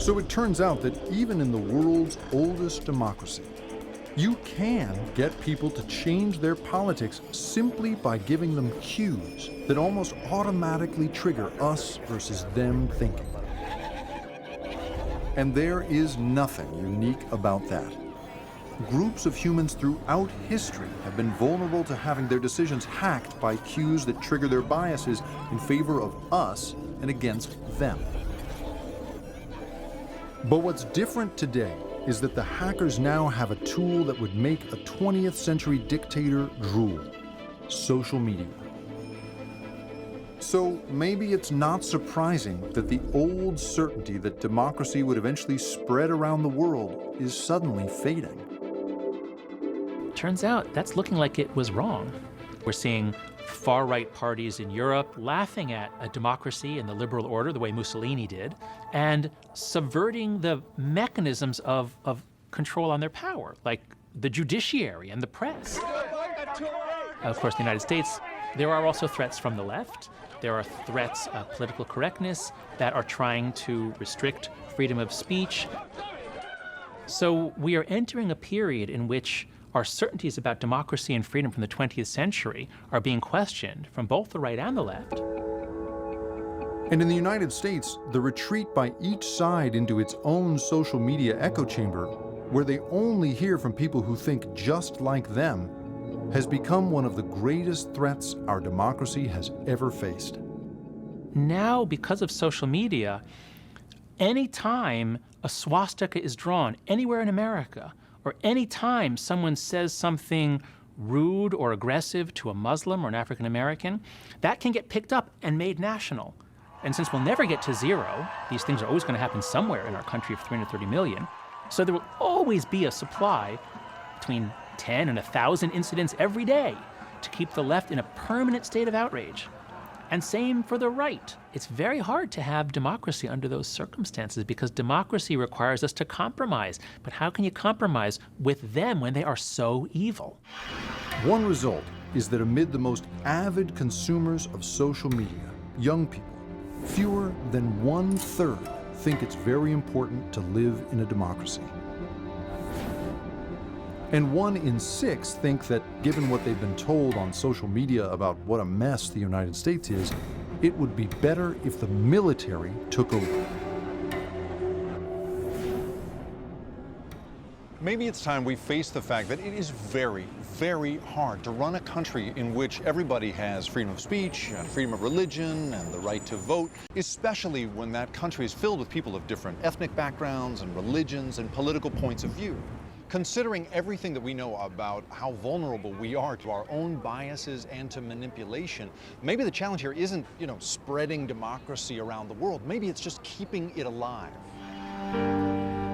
So it turns out that even in the world's oldest democracy, you can get people to change their politics simply by giving them cues that almost automatically trigger us versus them thinking. And there is nothing unique about that. Groups of humans throughout history have been vulnerable to having their decisions hacked by cues that trigger their biases in favor of us and against them. But what's different today is that the hackers now have a tool that would make a 20th century dictator drool: social media. So maybe it's not surprising that the old certainty that democracy would eventually spread around the world is suddenly fading. Turns out that's looking like it was wrong. We're seeing far-right parties in Europe laughing at a democracy and the liberal order the way Mussolini did, and subverting the mechanisms of control on their power, like the judiciary and the press. Of course, in the United States, there are also threats from the left. There are threats of political correctness that are trying to restrict freedom of speech. So we are entering a period in which our certainties about democracy and freedom from the 20th century are being questioned from both the right and the left. And in the United States, the retreat by each side into its own social media echo chamber, where they only hear from people who think just like them, has become one of the greatest threats our democracy has ever faced. Now, because of social media, any time a swastika is drawn anywhere in America, or any time someone says something rude or aggressive to a Muslim or an African American, that can get picked up and made national. And since we'll never get to zero, these things are always going to happen somewhere in our country of 330 million, so there will always be a supply between 10 and 1,000 incidents every day to keep the left in a permanent state of outrage. And same for the right. It's very hard to have democracy under those circumstances because democracy requires us to compromise. But how can you compromise with them when they are so evil? One result is that amid the most avid consumers of social media, young people, fewer than 1/3 think it's very important to live in a democracy. And 1 in 6 think that, given what they've been told on social media about what a mess the United States is, it would be better if the military took over. Maybe it's time we face the fact that it is very, very hard to run a country in which everybody has freedom of speech and freedom of religion and the right to vote, especially when that country is filled with people of different ethnic backgrounds and religions and political points of view. Considering everything that we know about how vulnerable we are to our own biases and to manipulation, maybe the challenge here isn't, spreading democracy around the world. Maybe it's just keeping it alive.